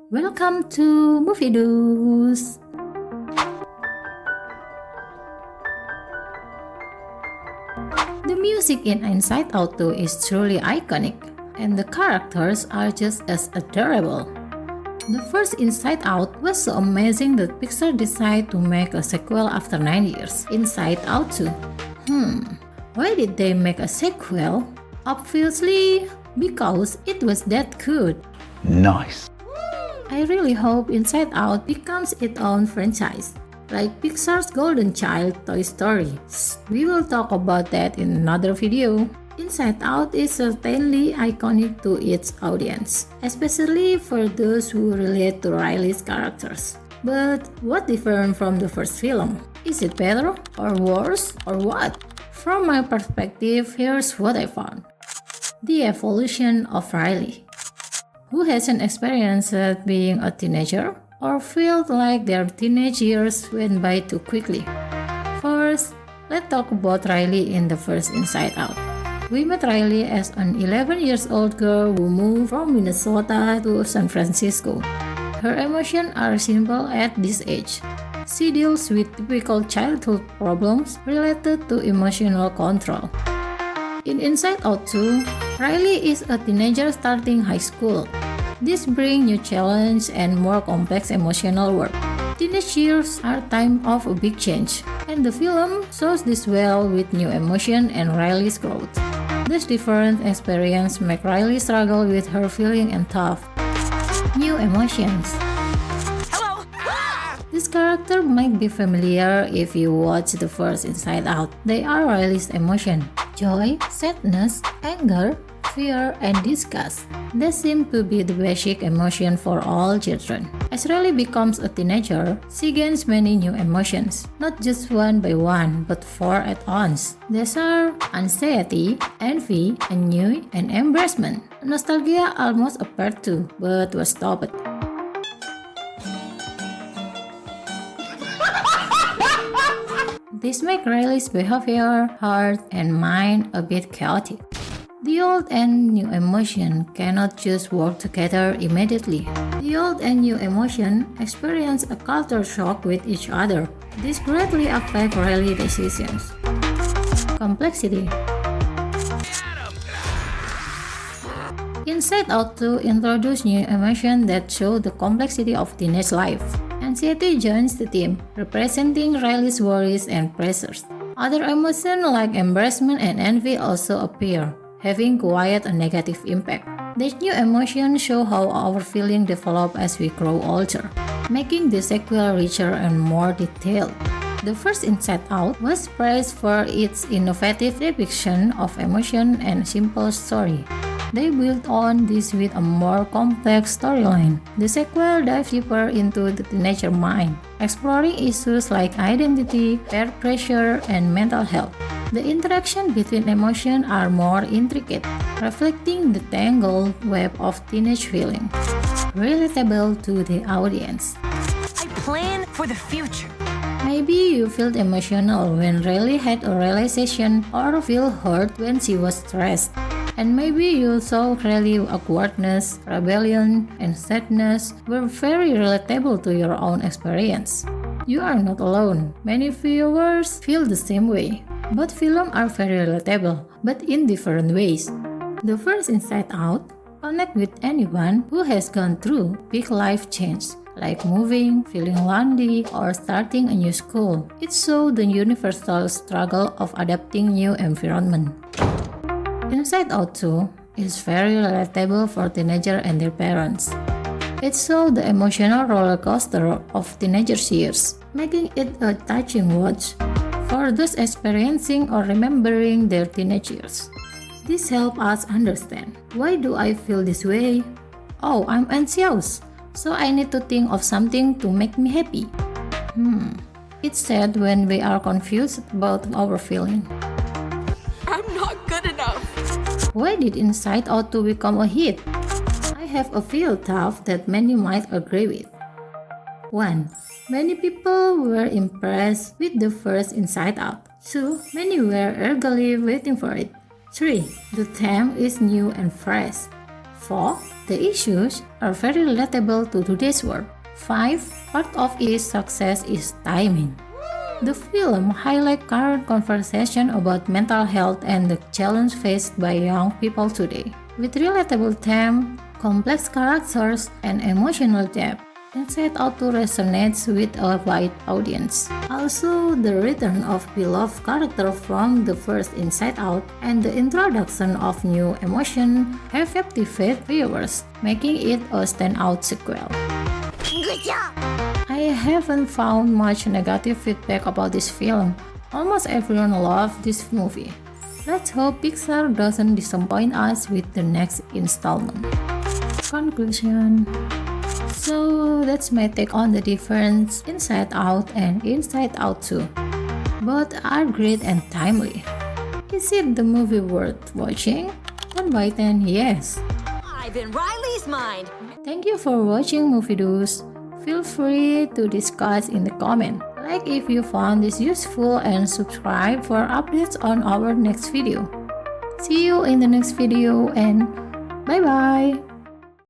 Welcome to Movie Do's. The music in Inside Out 2 is truly iconic, and the characters are just as adorable. The first Inside Out was so amazing that Pixar decided to make a sequel after 9 years, Inside Out 2. Why did they make a sequel? Obviously, because it was that good. Nice. I really hope Inside Out becomes its own franchise, like Pixar's Golden Child, Toy Story. We will talk about that in another video. Inside Out is certainly iconic to its audience, especially for those who relate to Riley's characters. But what different from the first film? Is it better or worse or what? From my perspective, here's what I found. The evolution of Riley. Who hasn't experienced being a teenager or felt like their teenage years went by too quickly? First, let's talk about Riley in the first Inside Out. We met Riley as an 11-year-old girl who moved from Minnesota to San Francisco. Her emotions are simple at this age. She deals with typical childhood problems related to emotional control. In Inside Out 2, Riley is a teenager starting high school. This brings new challenges and more complex emotional work. Teenage years are time of a big change, and the film shows this well with new emotion and Riley's growth. This different experience make Riley struggle with her feeling and tough. New emotions. Hello! This character might be familiar if you watch the first Inside Out. They are Riley's emotions: joy, sadness, anger, fear, and disgust. They seem to be the basic emotion for all children. As Riley becomes a teenager, she gains many new emotions, not just one by one, but four at once. These are anxiety, envy, ennui, and embarrassment. Nostalgia almost appeared too, but was stopped. This makes Riley's behavior, heart, and mind a bit chaotic. The old and new emotion cannot just work together immediately. The old and new emotion experience a culture shock with each other. This greatly affects Riley's decisions. Complexity. Inside Out 2 introduces new emotions that show the complexity of teenage life. Anxiety joins the team, representing Riley's worries and pressures. Other emotions like embarrassment and envy also appear, having quite a negative impact. These new emotions show how our feelings develop as we grow older, making the sequel richer and more detailed. The first Inside Out was praised for its innovative depiction of emotion and simple story. They built on this with a more complex storyline. The sequel dives deeper into the teenager mind, exploring issues like identity, peer pressure, and mental health. The interaction between emotions are more intricate, reflecting the tangled web of teenage feeling. Relatable to the audience. I plan for the future. Maybe you felt emotional when Riley had a realization or feel hurt when she was stressed. And maybe you saw Riley's awkwardness, rebellion, and sadness were very relatable to your own experience. You are not alone. Many viewers feel the same way. Both films are very relatable, but in different ways. The first Inside Out connect with anyone who has gone through big life change, like moving, feeling lonely, or starting a new school. It shows the universal struggle of adapting new environment. Inside Out 2 is very relatable for teenagers and their parents. It shows the emotional roller coaster of teenagers' years, making it a touching watch for those experiencing or remembering their teenage years. This helps us understand, why do I feel this way? Oh, I'm anxious, so I need to think of something to make me happy. It's sad when we are confused about our feeling. I'm not good enough. Why did Inside Out 2 become a hit? I have a few thoughts that many might agree with. 1. Many people were impressed with the first Inside Out. 2. Many were eagerly waiting for it. 3. The theme is new and fresh. 4. The issues are very relatable to today's world. 5. Part of its success is timing. The film highlights current conversation about mental health and the challenge faced by young people today. With relatable themes, complex characters, and emotional depth, Inside Out 2 resonates with a wide audience. Also, the return of beloved characters from the first Inside Out and the introduction of new emotions have captivated viewers, making it a standout sequel. Good job! I haven't found much negative feedback about this film. Almost everyone loved this movie. Let's hope Pixar doesn't disappoint us with the next installment. Conclusion. So that's my take on the difference Inside Out and Inside Out 2. Both are great and timely. Is it the movie worth watching? 1 by 10, yes. I've been Riley's mind. Thank you for watching Movie Do's. Feel free to discuss in the comment. Like if you found this useful and subscribe for updates on our next video. See you in the next video and bye bye.